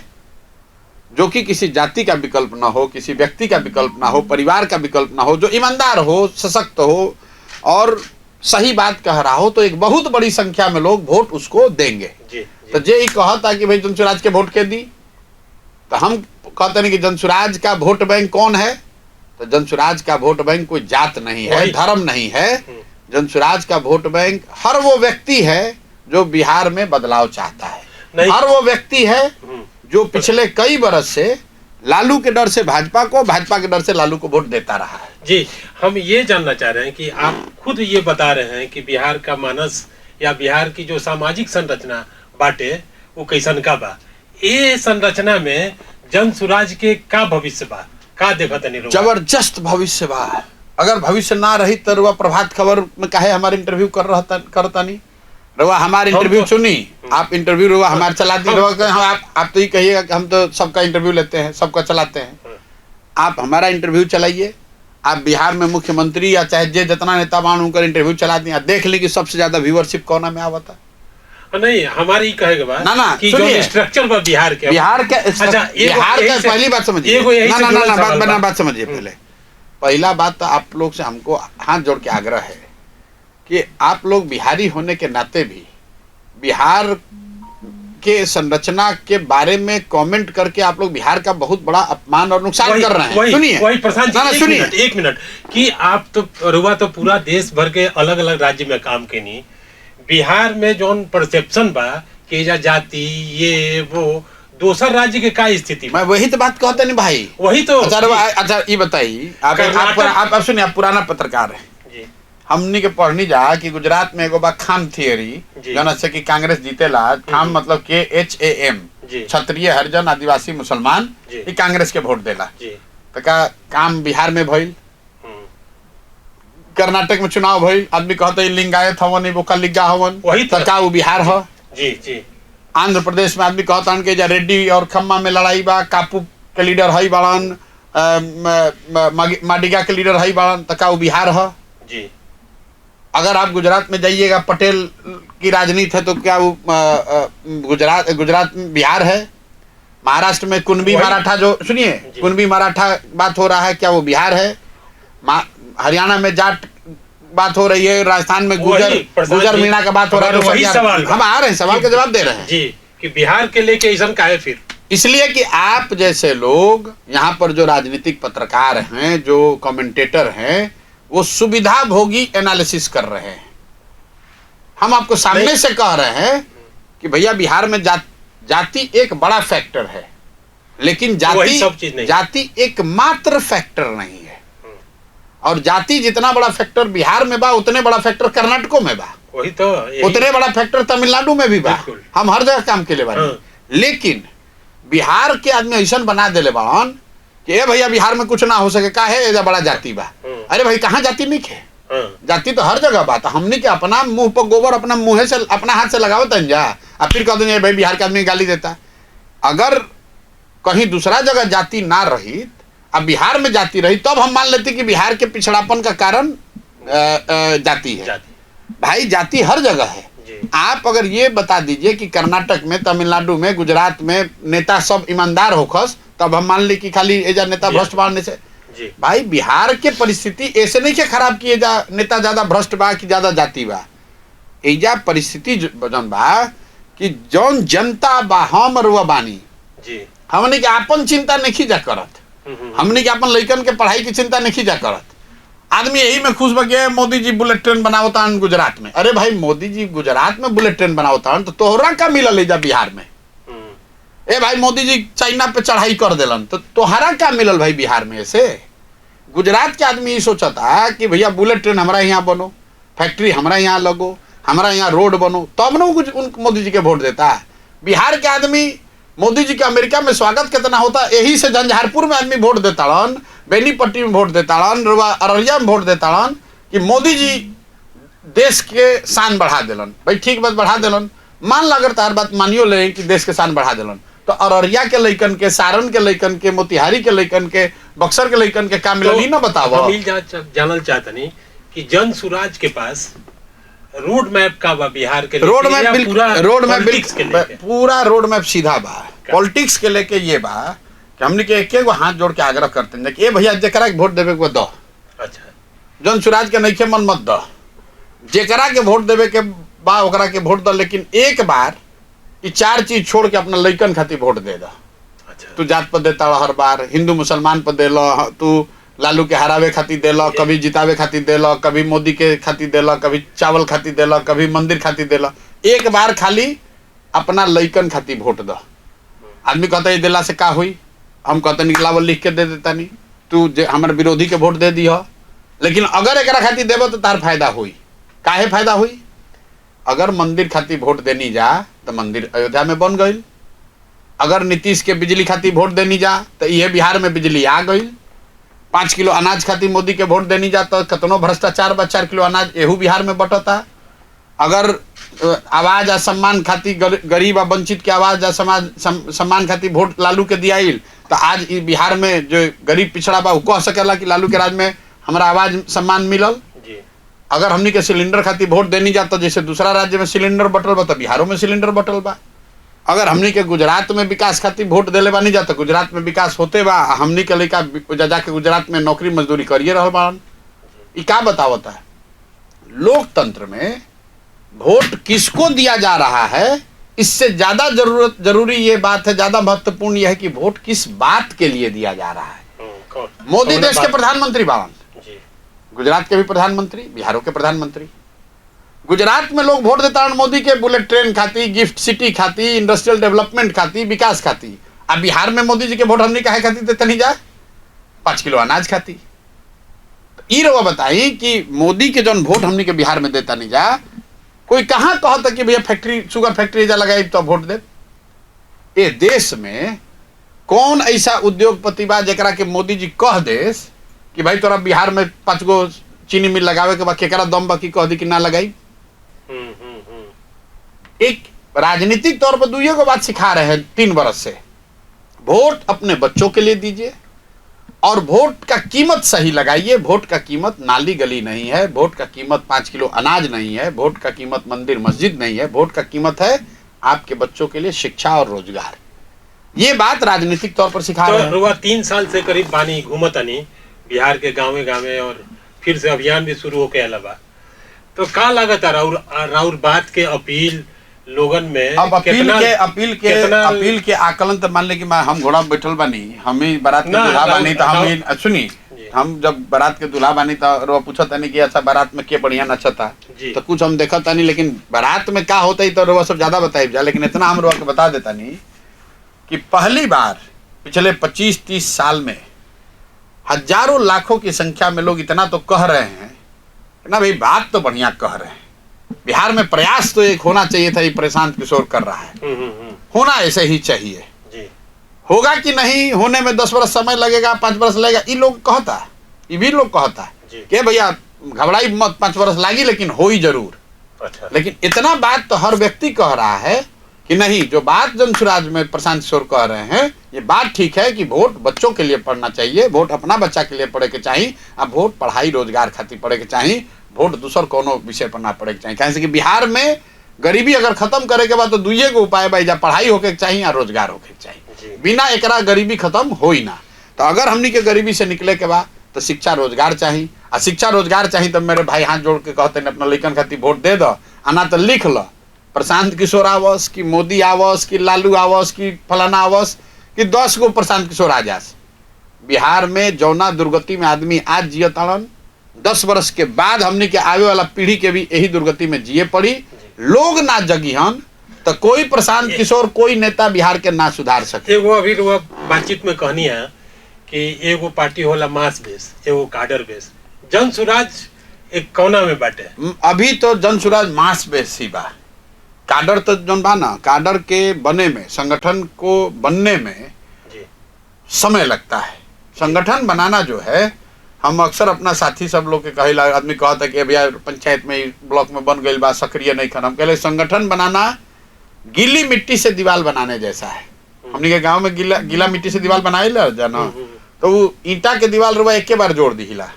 जो कि किसी जाति का विकल्प ना हो, किसी व्यक्ति का विकल्प ना हो, परिवार का विकल्प ना हो, जो ईमानदार हो, सशक्त हो और सही बात कह रहा हो, तो एक बहुत बड़ी संख्या में लोग वोट उसको देंगे। तो जे ही कहता कि भाई जनसुराज के वोट के दी, तो हम कहते नहीं कि जनसुराज का वोट बैंक कौन है? तो जनसुराज का वोट बैंक कोई जात नहीं है, धर्म नहीं है। जनसुराज का वोट बैंक हर वो व्यक्ति है जो बिहार में बदलाव चाहता है, हर वो व्यक्ति है जो पिछले कई बरस से लालू के डर से भाजपा को, भाजपा के डर से लालू को वोट देता रहा है। जी, हम ये जानना चाह रहे हैं कि आप खुद ये बता रहे हैं कि बिहार का मानस या बिहार की जो सामाजिक संरचना बाटे वो कैसन का बा, ये संरचना में जनसुराज के का भविष्य बा, का देखत नहीं? जबरदस्त भविष्य बा। अगर भविष्य ना रही तो रुआ प्रभात खबर में काहे हमारे इंटरव्यू करता नहीं? रुआ हमारे इंटरव्यू सुनी, आप इंटरव्यू रुआ हमारे चला दी, आप तो ये कहिएगा कि हम तो सबका इंटरव्यू लेते हैं, सबका चलाते हैं। आप हमारा इंटरव्यू चलाइए, आप बिहार में मुख्यमंत्री या चाहे जे जितना नेता मान होकर इंटरव्यू चला दिए, देख ली कि सबसे ज्यादा व्यूअरशिप कौन में आवता? नहीं, हमारी कहेगा बात ना कि जो स्ट्रक्चर पर बिहार के अच्छा, बिहार का पहली बात समझिए, ना बात समझिए। पहला बात तो आप लोग से हमको हाथ जोड़ के आग्रह है कि आप लोग बिहारी होने के नाते भी बिहार के संरचना के बारे में कमेंट करके आप लोग बिहार का बहुत बड़ा अपमान और नुकसान कर रहे हैं। सुनिए, वही प्रशांत जी, सुनिए एक मिनट कि आप तो रुआ तो पूरा देश भर के अलग अलग राज्य में काम के नहीं, बिहार में जो परसेप्शन बा कि जाति ये वो दूसर राज्य के का स्थिति? मैं वही तो बात कहते नहीं भाई, वही तो। अच्छा ये बताइए, आप सुनिए, आप पुराना पत्रकार है, हमनी के पढ़नी जा कि गुजरात में एगो बा खाम थियरी, जौन से कि कांग्रेस जीतेला। खाम मतलब KHAM, क्षत्रिय, हरिजन, आदिवासी, मुसलमान, ये कांग्रेस के वोट देला। तो का काम बिहार में भइल, कर्नाटक में चुनाव भइल, आदमी कहते हैं लिंगायत हवन, वो का लिग्गा हवन, तो का वो बिहार है? जी। आंध्र प्रदेश में आदमी कहता है कि रेड्डी और खम्मा में लड़ाई बा, कापू के लीडर हई बाड़न, माडिगा के लीडर हई बाड़न, तो का वो बिहार है? जी। अगर आप गुजरात में जाइएगा, पटेल की राजनीति है, तो क्या वो गुजरात में बिहार है? महाराष्ट्र में कुनबी मराठा, जो सुनिए कुनबी मराठा बात हो रहा है, क्या वो बिहार है? हरियाणा में जाट बात हो रही है, राजस्थान में गुजर मीणा का बात हो रहा है। वही सवाल हम आ रहे हैं, सवाल का जवाब दे रहे हैं जी, कि बिहार के लेके ऐसा काहे? फिर इसलिए कि आप जैसे लोग यहाँ पर जो राजनीतिक पत्रकार हैं, जो कमेंटेटर हैं, वो सुविधा भोगी एनालिसिस कर रहे हैं। हम आपको सामने से कह रहे हैं कि भैया बिहार में जाति एक बड़ा फैक्टर है, लेकिन जाति एक मात्र फैक्टर नहीं है। और जाति जितना बड़ा फैक्टर बिहार में बा, उतने बड़ा फैक्टर कर्नाटकों में बा, वही तो उतने बड़ा फैक्टर तमिलनाडु में भी बा। हम हर जगह काम के लिए बानी, लेकिन बिहार के आदमी ऐसा बना देले बान कि भैया बिहार में कुछ ना हो सके, का है एजा बड़ा जाति बा। अरे भाई, कहाँ जाति नहीं है? जाति तो हर जगह बात। हमने के अपना मुंह पर गोबर अपना मुंह से, अपना हाथ से लगावत है जा, अब फिर कह देंगे भाई बिहार के आदमी गाली देता। अगर कहीं दूसरा जगह जाति ना रही, अब बिहार में जाति रही, तब हम मान लेते कि बिहार के पिछड़ापन का कारण जाति है। भाई जाति हर जगह है। आप अगर ये बता दीजिए कि कर्नाटक में, तमिलनाडु में, गुजरात में नेता सब ईमानदार होखस, तब हम मान ली कि खाली एजा नेता भ्रष्ट मारने से। भाई बिहार के परिस्थिति ऐसे नहीं के खराब कि एजा नेता ज्यादा भ्रष्ट बा कि ज्यादा जाति बा। एजा परिस्थिति जौन बा कि जौन जनता बा, हम रुआ बानी, हमने के आपन चिंता नहीं जा करत, हमने के अपन लड़कन के पढ़ाई की चिंता नहीं जा करत। आदमी यही में खुश बगे मोदी जी बुलेट ट्रेन बनावता गुजरात में। अरे भाई, मोदी जी गुजरात में बुलेट ट्रेन बनावता तो तोहरा का मिलल जा बिहार में? ए भाई, मोदी जी चाइना पे चढ़ाई कर दिलन तो तोहरा का मिलल भाई बिहार में? ऐसे गुजरात के आदमी ये सोचा था कि भैया बुलेट ट्रेन हमारा यहाँ बनो, फैक्ट्री हमारा यहाँ लगो, हमारा यहाँ रोड बनो, तब ना कुछ उन मोदी जी के वोट देता। बिहार के आदमी मोदी जी के अमेरिका में स्वागत कितना होता, यही से झंझारपुर में आदमी वोट देता रन, बेनीपट्टी में वोट देता रन, अररिया में वोट देता रन कि मोदी जी देश के शान बढ़ा दिलन। भाई ठीक बात बढ़ा दिलन, मान ला अगर तार बात मानियो ले कि देश के शान बढ़ा दिलन, तो अररिया के लइकन के, सारण के लइकन के, मोतिहारी के लइकन के, बक्सर के लइकन के काम मिलल ही ना बताओ। हम जानल चाहतनी कि जन सुराज के पास रोड मैप का बा बिहार के रोड मैप पूरा रोड मैप सीधा बा। पॉलिटिक्स के लेके ये बा कि हमने के एक एक हाथ जोड़ के आग्रह करते हैं कि ए भैया जेकरा के वोट देवे के दो। अच्छा, जन सुराज के नइखे मन मत दो, जेकरा के वोट देवे के बा ओकरा के वोट दो, लेकिन एक बार ये 4 चीज छोड़ के अपना लइकन खातिर वोट दे दो। अच्छा, तू जात पर देता हर बार, हिंदू मुसलमान पर दे लो, तू लालू के हरावे खातिर दे लो, कभी जितावे खातिर दे लो, कभी मोदी के खातिर दे लो, कभी चावल खातिर दे लो, कभी मंदिर खातिर दे लो। एक बार खाली अपना लइकन खातिर वोट दो। आदमी कहता है दिला से का हुई, हम कहते निकलावल लिख के दे देता नहीं, तू हमारे विरोधी के वोट दे दी हो, लेकिन अगर एक खातिर देव तो तार फायदा हुई। काहे फायदा हुई? अगर मंदिर खातिर वोट देनी जा तो मंदिर अयोध्या में बन गई, अगर नीतीश के बिजली खातिर वोट देनी जा तो ये बिहार में बिजली आ गई, 5 किलो अनाज खातिर मोदी के वोट देनी जा तो कतनो भ्रष्टाचार बा, 4 किलो अनाज एहू बिहार में बटता। अगर आवाज आ सम्मान खातिर गरीब आ वंचित के आवाज आ सम्मान खातिर वोट लालू के दियाइल तो आज बिहार में जो गरीब पिछड़ा बा कह सकेला कि लालू के राज में हमारा आवाज सम्मान मिलल। अगर हमनी के सिलेंडर खातिर वोट देनी जा तो जैसे दूसरा राज्य में सिलेंडर बटल बा तो बिहारों में सिलेंडर बटल बा। अगर हमनी के गुजरात में विकास खातिर वोट देले बानी जा तो गुजरात में विकास होते बा, हमनी के लइका जाके गुजरात में नौकरी मजदूरी करिए रहल बाड़न। ई का बतावता है? लोकतंत्र में वोट किसको दिया जा रहा है, इससे ज्यादा जरूरी ये बात है, ज्यादा महत्वपूर्ण यह है कि वोट किस बात के लिए दिया जा रहा है। मोदी देश के प्रधानमंत्री बावन, गुजरात के भी प्रधानमंत्री, बिहारों के प्रधानमंत्री। गुजरात में लोग वोट देता मोदी के बुलेट ट्रेन खाती, गिफ्ट सिटी खाती, इंडस्ट्रियल डेवलपमेंट खाती, विकास खाती। अब बिहार में मोदी जी के वोट हमने काहे खाती देते नहीं जाए? 5 किलो अनाज खाती। तो ई रवा बताई कि मोदी के जौन वोट हमने के बिहार में देता नहीं जा, कोई कहाँ कहता कि भैया फैक्ट्री शुगर फैक्ट्री जा लगाई तो वोट दे। ये देश में कौन ऐसा उद्योगपति बा जेकरा के मोदी जी कह देस कि भाई तोरा बिहार में 5 गो चीनी मिल लगावे के बाद केकरा दम बा की कह दी कि ना लगाई। एक राजनीतिक तौर पर 2 बात सिखा रहे हैं 3 बरस से, वोट अपने बच्चों के लिए दीजिए और वोट का कीमत सही लगाइए। वोट का कीमत नाली गली नहीं है, वोट का कीमत 5 किलो अनाज नहीं है, वोट का कीमत मंदिर मस्जिद नहीं है, वोट का कीमत है आपके बच्चों के लिए शिक्षा और रोजगार। ये बात राजनीतिक तौर पर सिखा रहे हैं। 3 साल से करीब बानी घूमतनी बिहार के गाँव गाँव और फिर से अभियान भी शुरू होके अलावा, तो का लागत है राउर बात के अपील लोगन में? अब अपील के आकलन तो मान ले कि हम घोड़ा बैठल बानी, हम ही बारात के दूल्हा बानी, तो हम ही सुनी, हम जब बारात के दूल्हा बानी तो पूछत नहीं कि अच्छा बारात में के बढ़िया नचता, तो कुछ हम देखता नहीं, लेकिन बारात में क्या होता है तो रोवा सब ज्यादा बताई जा। लेकिन इतना हम रोवा के बता देता नहीं कि पहली बार पिछले 25-30 साल में हजारों लाखों की संख्या में लोग इतना तो कह रहे हैं ना, भाई बात तो बढ़िया कह रहे हैं, बिहार में प्रयास तो एक होना चाहिए था, ये प्रशांत किशोर कर रहा है, होना ऐसे ही चाहिए जी। होगा कि नहीं होने में 10 वर्ष समय लगेगा, 5 वर्ष लगेगा, ये लोग कहता, ये भी लोग कहता कि भैया घबराई मत, 5 वर्ष लागी लेकिन हो ही जरूर। अच्छा। लेकिन इतना बात तो हर व्यक्ति कह रहा है कि नहीं, जो बात जनसुराज में प्रशांत किशोर कह रहे हैं ये बात ठीक है कि वोट बच्चों के लिए पढ़ना चाहिए, वोट अपना बच्चा के लिए पढ़े के चाहिए, अब वोट पढ़ाई रोजगार खातिर पढ़े के चाहिए, वोट दूसर कोनो विषय पर ना पड़े के चाहिए। कैसे कि बिहार में गरीबी अगर खत्म करे के बाद तो 2 गो उपाय भाई, जा पढ़ाई होके चाहिए या रोजगार होके चाहिए, बिना एकरा गरीबी खत्म हो ही ना। तो अगर हमनी के गरीबी से निकले के बाद तो शिक्षा रोजगार चाहिए, और शिक्षा रोजगार चाहिए तो मेरे भाई हाथ जोड़ के कहते हैं अपना लइकन खातिर वोट दे दो, आना तो लिख लो प्रशांत किशोर आवस कि मोदी आवस कि लालू आवस कि फलाना आवस कि 10 गो प्रशांत किशोर आ जास। बिहार में जौना दुर्गति में आदमी आज जियताड़न, 10 वर्ष के बाद हमने के आवे वाला पीढ़ी के भी यही दुर्गति में जिए पड़ी। लोग ना जगिहन तो कोई प्रशांत किशोर कोई नेता बिहार के ना सुधार सके। एगो अभी बातचीत में कहनी है कि एगो पार्टी होला मास बेस, एगो काडर बेस, जनसुराज एक कोना में बाटे। अभी तो जनसुराज मास बेस ही बा, काडर तो जौन बा ना, काडर के बने में, संगठन को बनने में समय लगता है। संगठन बनाना जो है, हम अक्सर अपना साथी सब लोग के कहे, आदमी कहता है कि भैया पंचायत में ब्लॉक में बन गई बा, सक्रिय नहीं खन। हम कहले संगठन बनाना गीली मिट्टी से दीवार बनाने जैसा है। हमने के गांव में गीला मिट्टी से दीवार बनाए ला जाना, तो वो ईंटा के दीवार रुआ एक बार जोड़ दी हिला,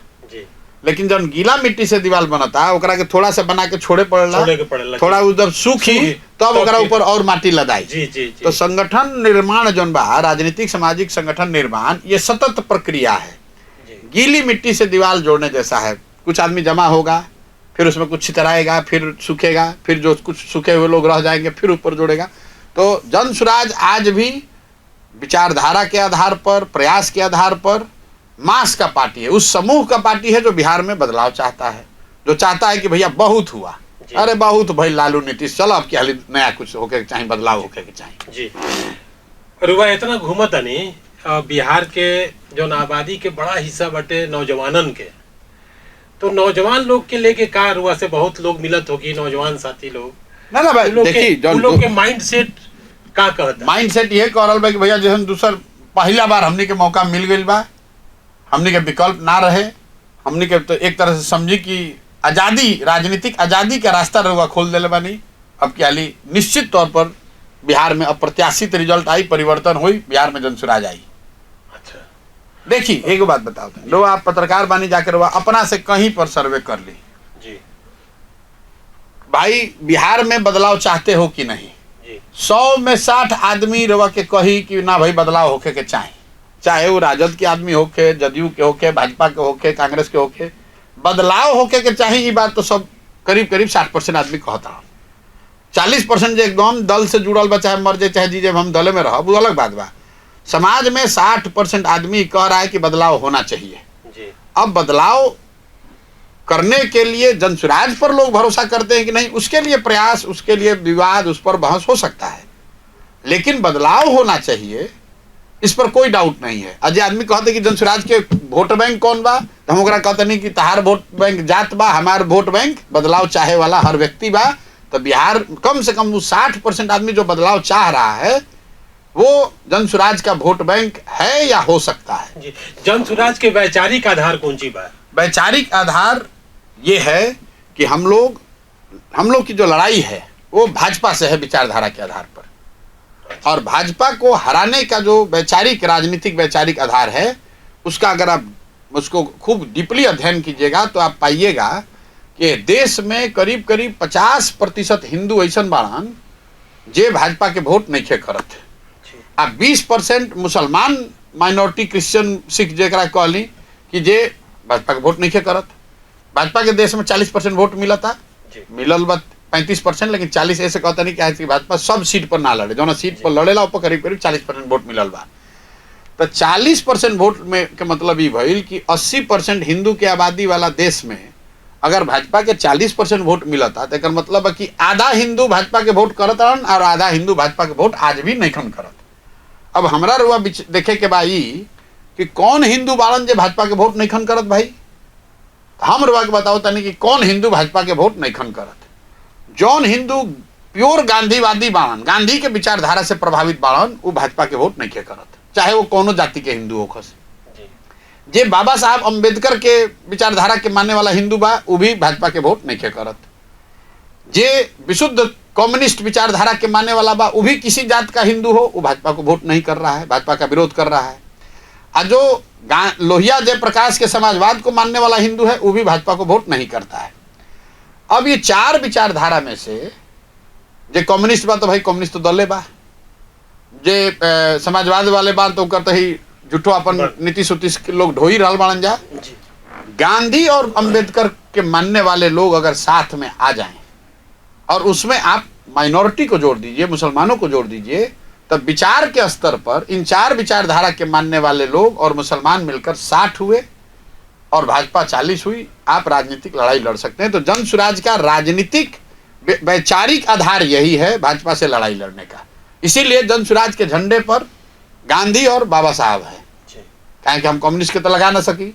लेकिन जब गीला मिट्टी से दीवार बनता ओकरा के थोड़ा सा बना के छोड़े पड़ेला, थोड़ा जब सूखी तब ओकरा ऊपर और माटी लदाई। तो संगठन निर्माण जौन बा, राजनीतिक सामाजिक संगठन निर्माण, ये सतत प्रक्रिया है। गीली मिट्टी से दीवार जोड़ने जैसा है। कुछ आदमी जमा होगा, फिर उसमें कुछ छितराएगा, फिर सूखेगा, फिर जो कुछ सूखे हुए लोग रह जाएंगे, फिर ऊपर जोड़ेगा। तो जन सुराज आज भी विचारधारा के आधार पर, प्रयास के आधार पर मास का पार्टी है, उस समूह का पार्टी है जो बिहार में बदलाव चाहता है, जो चाहता है कि भैया बहुत हुआ, अरे बहुत भाई लालू नीतीश, चलो अब क्या नया कुछ होके चाहिए, बदलाव होके चाहिए। जी रुआ इतना घूमत नहीं, बिहार के जो आबादी के बड़ा हिस्सा बटे नौजवानन के, तो नौजवान लोग के लेके का रुआ से बहुत लोग मिलत होगी, नौजवान साथी लोग ना भाई, देखिए लोग के माइंड सेट का कहता, माइंड सेट ये कह रहा है कि भैया जैसे दूसर पहला बार हमने के मौका मिल गई बा, हमने के विकल्प ना रहे, हमने के तो एक तरह से समझी कि आज़ादी, राजनीतिक आज़ादी का रास्ता रहुआ खोल दिले बानी। अब क्या ली निश्चित तौर पर बिहार में अप्रत्याशित रिजल्ट आई, परिवर्तन हुई, बिहार में जनसुराज आई। अच्छा देखिए एक बात बताओ, लो आप पत्रकार बानी, जाकर रहुआ अपना से कहीं पर सर्वे कर ली जी, भाई बिहार में बदलाव चाहते हो कि नहीं। 100 में 60 आदमी रहुआ के कही कि ना भाई बदलाव होके के चाहे वो राजद के आदमी होके, जदयू के होके, भाजपा के होके, कांग्रेस के होके, बदलाव होके के चाहे, ये बात तो सब करीब करीब 60% आदमी कहता। 40% जो एकदम दल से जुड़ल बा, चाहे मर जाए चाहे जी, जब हम दल में रह, वो अलग बात बा। समाज में 60% आदमी कह रहा है कि बदलाव होना चाहिए जी। अब बदलाव करने के लिए जनसुराज पर लोग भरोसा करते हैं कि नहीं, उसके लिए प्रयास, उसके लिए विवाद, उस पर बहस हो सकता है, लेकिन बदलाव होना चाहिए, इस पर कोई डाउट नहीं है। अजय आदमी कहते कि जनसुराज के वोट बैंक कौन बा, तो हम ओकरा कहते नहीं कि तहार वोट बैंक जात बा, हमार वोट बैंक बदलाव चाहे वाला हर व्यक्ति बा। तो बिहार कम से कम 60% आदमी जो बदलाव चाह रहा है वो जनसुराज का वोट बैंक है या हो सकता है। जी। जनसुराज के वैचारिक आधार कौन सी बा? वैचारिक आधार ये है कि हम लोग की जो लड़ाई है वो भाजपा से है, विचारधारा के आधार पर, और भाजपा को हराने का जो वैचारिक, राजनीतिक वैचारिक आधार है, उसका अगर आप उसको खूब डीपली अध्ययन कीजिएगा तो आप पाइएगा कि देश में करीब करीब 50% हिंदू ऐसा बाड़न जे भाजपा के वोट नहीं करत, आ 20% मुसलमान माइनॉरिटी, क्रिश्चियन, सिख जरा कहली कि जे भाजपा के वोट नहीं करत। भाजपा के देश में 40% वोट मिला था, मिलल बा 35%, लेकिन 40 ऐसे कहता नहीं कि भाजपा सब सीट पर ना लड़े, जो सीट पर लड़ेला ऊपर करीब करीब 40% वोट मिलल बा। तो 40% वोट में के मतलब ये भइल कि 80% हिंदू के आबादी वाला देश में अगर भाजपा के 40% वोट मिलता तो एकर मतलब है कि आधा हिंदू भाजपा के वोट करत रहन और आधा हिंदू भाजपा के वोट आज भी नहीं खन करत। अब हमरा रुआ देखे के भाई कि कौन हिंदू बाड़न जे भाजपा के वोट नहीं खन करत। भाई हम रुआ के बताओ तनी कि कौन हिंदू भाजपा के वोट नहीं खन करत। जौन हिंदू प्योर गांधीवादी बाड़न, गांधी के विचारधारा से प्रभावित बाड़न, वो भाजपा के वोट नहीं करत, चाहे वो कोनो जाति के हिंदू होखस। जे बाबा साहब अम्बेडकर के विचारधारा के मानने वाला हिंदू बा, वो भी भाजपा के वोट नहीं करत। जे विशुद्ध कम्युनिस्ट विचारधारा के मानने वाला बा, वो भी किसी जात का हिंदू हो, वो भाजपा को वोट नहीं कर रहा है, भाजपा का विरोध कर रहा है। और जो लोहिया जयप्रकाश के समाजवाद को मानने वाला हिंदू है, वो भी भाजपा को वोट नहीं करता है। अब ये चार विचारधारा में से जे कम्युनिस्ट बा तो भाई कम्युनिस्ट तो दले बा, जे समाजवाद वाले बा तो करते ही जुठो अपन नीतीश उतीश के लोग ढोई रहल बाड़न जा। गांधी और अंबेडकर के मानने वाले लोग अगर साथ में आ जाएं और उसमें आप माइनॉरिटी को जोड़ दीजिए, मुसलमानों को जोड़ दीजिए, तब विचार के स्तर पर इन चार विचारधारा के मानने वाले लोग और मुसलमान मिलकर 60 हुए और भाजपा 40 हुई, आप राजनीतिक लड़ाई लड़ सकते हैं। तो जनसुराज का राजनीतिक वैचारिक आधार यही है भाजपा से लड़ाई लड़ने का। इसीलिए जनसुराज के झंडे पर गांधी और बाबा साहब है, कहें कि हम कम्युनिस्ट के तो लगा ना सकी,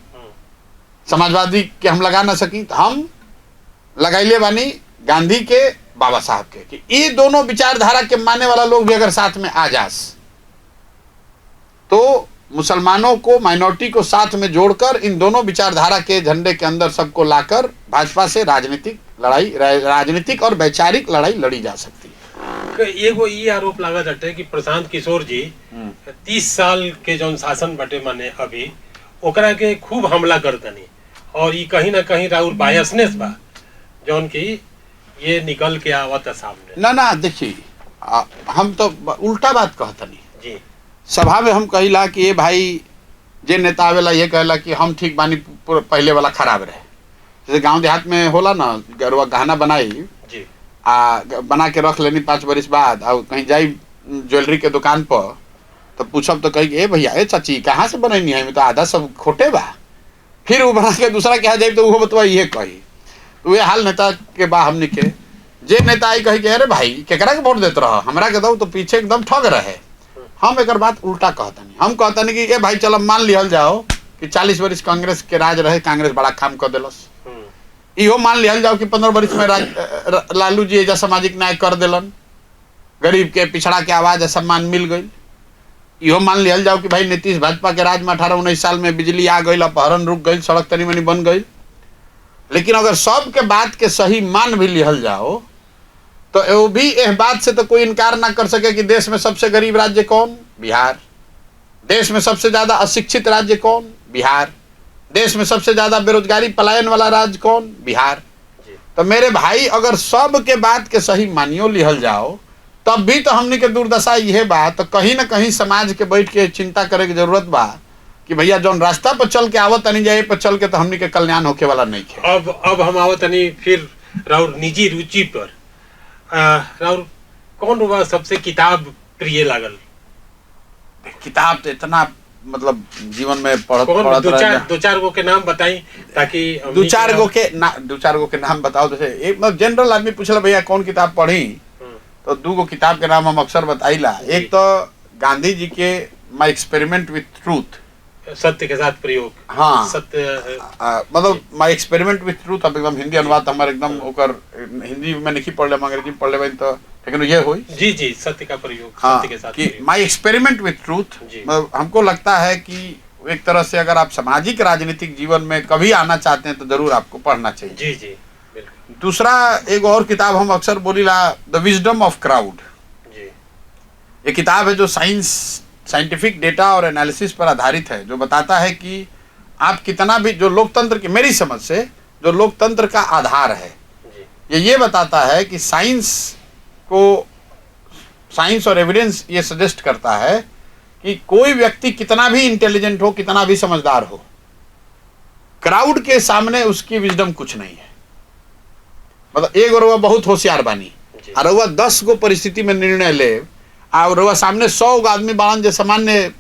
समाजवादी के हम लगा ना सकी, तो हम लगाइले बानी गांधी के बाबा साहब के कि ये दोनों विचारधारा के मानने वाला लोग भी अगर साथ में आ जास तो मुसलमानों को, माइनॉरिटी को साथ में जोड़कर इन दोनों विचारधारा के झंडे के अंदर सबको लाकर भाजपा से राजनीतिक और वैचारिक लड़ाई लड़ी जा सकती है। एगो ये आरोप लगा जाता है कि प्रशांत किशोर जी 30 साल के जौन शासन बटे माने अभी ओकरा के खूब हमला करतनी और ये कहीं ना कहीं राहुल बायसनेस बा जौन की ये निकल के आवत है सामने। ना देखिए, हम तो उल्टा बात कहतनी जी। सभा में हम कहिला कि ये भाई जे नेता आवेला ये कहला कि हम ठीक बानी, पहले वाला खराब रहे। जैसे गांव देहात में होला ना, गरुआ गहना बनाई जी, बना के रख लेनी 5 बरिस बाद, और कहीं जाई ज्वेलरी के दुकान पर तो पूछब तो कही ए भैया ए चाची कहाँ से बनैनी है, तो आधा सब खोटे बा। फिर वो बना के दूसरा के यहाँ जाए तो वो बतवा ये कही। तो ये हाल नेता के बा हमने के जे नेता आई कही कि अरे भाई केकरा के वोट देते रहो, हमरा के दो तो पीछे एकदम ठग रहे। हम एक बात उल्टा कहतनी, हम कहतनी कि ए भाई चलो मान लिहल जाओ कि 40 बरिस कांग्रेस के राज रहे, कांग्रेस बड़ा काम कर दिलस। इहो मान लिहल जाओ कि 15 बरिस में लालू जी एजा सामाजिक न्याय कर दिलन, गरीब के पिछड़ा के आवाज सम्मान मिल गई। इहो मान लिहल जाओ कि भाई नीतीश भाजपा के राज में 18-19 साल में बिजली आ गई, अपहरण रुक गई, सड़क तनी मनी बन गई। लेकिन अगर सब के बात के सही मान भी लिहल जाओ तो वो भी इस बात से तो कोई इनकार ना कर सके कि देश में सबसे गरीब राज्य कौन? बिहार। देश में सबसे ज्यादा अशिक्षित राज्य कौन? बिहार। देश में सबसे ज्यादा बेरोजगारी पलायन वाला राज्य कौन? बिहार। तो मेरे भाई अगर सब के बात के सही मानियो लिहल जाओ तब भी तो हमने के दुर्दशा यह बात, तो कहीं ना कहीं समाज के बैठ के चिंता करे की जरूरत बा कि भैया जौन रास्ता पर चल के आवत नहीं जाए पर चल के तो हमने के कल्याण होके वाला नहीं है। अब हम आवत नहीं फिर राउर निजी रुचि पर। राउर कौन हुआ सबसे किताब प्रिय लागल? किताब तो इतना मतलब जीवन में पढ़त दो चार गो के नाम बताई ताकि दो चार गो के नाम बताओ। जैसे एक मतलब जनरल आदमी पूछला भैया कौन किताब पढ़ी तो 2 गो किताब के नाम हम अक्सर बताइला। एक तो गांधी जी के माई एक्सपेरिमेंट विथ ट्रूथ, सत्य के साथ प्रयोग। हाँ, सत्य मतलब माई एक्सपेरिमेंट विथ ट्रूथ। अब एकदम हिंदी अनुवाद हमारे एकदम ओकर हिंदी में नहीं पढ़ ले, अंग्रेजी में पढ़ ले तो लेकिन ये हुई जी सत्य का प्रयोग। हाँ, सत्य के साथ कि माई एक्सपेरिमेंट विथ ट्रूथ। मतलब हमको लगता है कि एक तरह से अगर आप सामाजिक राजनीतिक जीवन में कभी आना चाहते हैं तो जरूर आपको पढ़ना चाहिए। जी जी। दूसरा एक और किताब हम अक्सर बोलीला, द विजडम ऑफ क्राउड। ये किताब है जो साइंटिफिक डेटा और एनालिसिस पर आधारित है, जो बताता है कि आप कितना भी जो लोकतंत्र की, मेरी समझ से जो लोकतंत्र का आधार है, ये बताता है कि साइंस और एविडेंस ये सजेस्ट करता है कि कोई व्यक्ति कितना भी इंटेलिजेंट हो, कितना भी समझदार हो, क्राउड के सामने उसकी विजडम कुछ नहीं है। मतलब एक रउआ बहुत होशियार बानी और रउआ 10 गो परिस्थिति में निर्णय ले, और रउआ सामने 100 गो आदमी बाड़न जो सामान्य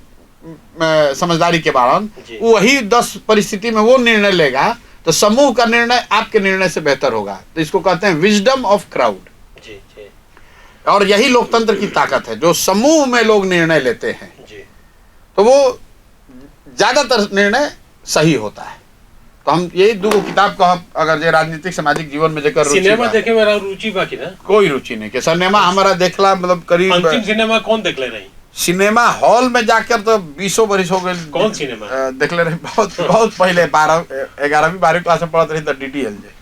समझदारी के बाड़न, वही 10 परिस्थिति में वो निर्णय लेगा तो समूह का निर्णय आपके निर्णय से बेहतर होगा। तो इसको कहते हैं विजडम ऑफ क्राउड। और यही लोकतंत्र की ताकत है, जो समूह में लोग निर्णय लेते हैं तो वो ज्यादातर निर्णय सही होता है। तो हम यही 2 किताब का अगर जे राजनीतिक सामाजिक जीवन में जेकर सिनेमा देखे में रुचि बाकी ना, कोई रुचि नहीं के सिनेमा हमारा देखला मतलब करीब। अंतिम सिनेमा कौन देखले रही? सिनेमा हॉल में जाकर तो 20 बरिस हो गए। कौन सिनेमा देखले रही? बहुत पहले 11वीं 12वीं क्लास में पढ़त रही तो DTL जे।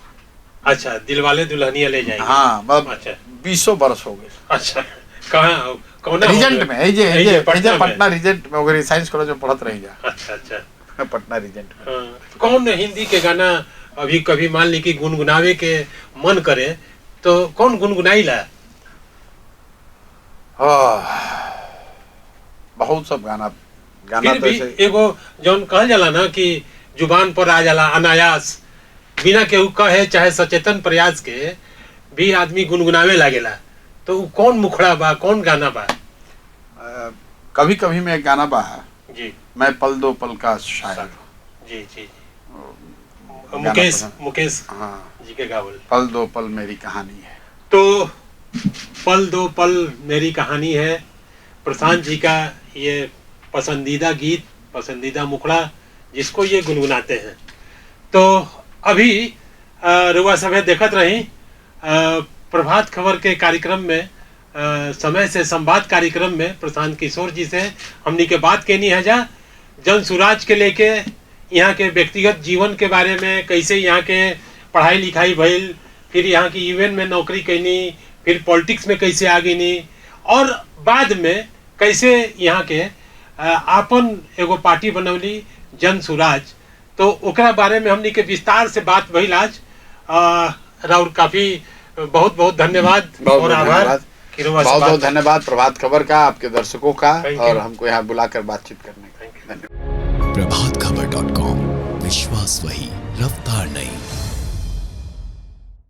अच्छा, दिलवाले दुल्हनिया ले जाएंगे। हाँ, मतलब अच्छा 20 बरस हो गए। अच्छा, कहाँ कौन रिजेंट में? ये पटना रिजेंट में वगैरह साइंस कॉलेज में पढ़त रही जा। अच्छा पटना रिजेंट में। कौन हिंदी के गाना अभी कभी मान ली कि गुनगुनावे के मन करे तो कौन गुनगुनाईला? बहुत सब गाना फिर तो भी एगो जौन कहल जाला ना कि जुबान पर आ जाला अनायास, बिना केहू कहे चाहे सचेतन प्रयास के भी आदमी गुनगुनावे लागेला, तो कौन मुखड़ा बा, कौन गाना बा? कभी कभी में एक गाना बा जी, मैं पल दो पल का शायर। जी जी मुकेश हाँ जी के गावल पल दो पल मेरी कहानी है। तो पल दो पल मेरी कहानी है प्रशांत जी का ये पसंदीदा गीत, पसंदीदा मुखड़ा जिसको ये गुनगुनाते हैं। तो अभी रुआ सभे देखत रही प्रभात खबर के कार्यक्रम में समय से संवाद कार्यक्रम में प्रशांत किशोर जी से हमनी के बात कहनी है जा जन सुराज के लेके यहाँ के व्यक्तिगत जीवन के बारे में, कैसे यहाँ के पढ़ाई लिखाई भइल, फिर यहाँ की इवेंट में नौकरी कैनी, फिर पॉलिटिक्स में कैसे आ गई, और बाद में कैसे यहाँ के आपन एगो पार्टी बनौली जन सुराज। तो ओकरा बारे में हमनी के विस्तार से बात भइल आज। राउर काफी बहुत बहुत धन्यवाद और आभार। बहुत बहुत धन्यवाद प्रभात खबर का, आपके दर्शकों का, और हमको यहाँ बुलाकर बातचीत करने का धन्यवाद। प्रभातखबर.com, विश्वास वही, रफ्तार नहीं।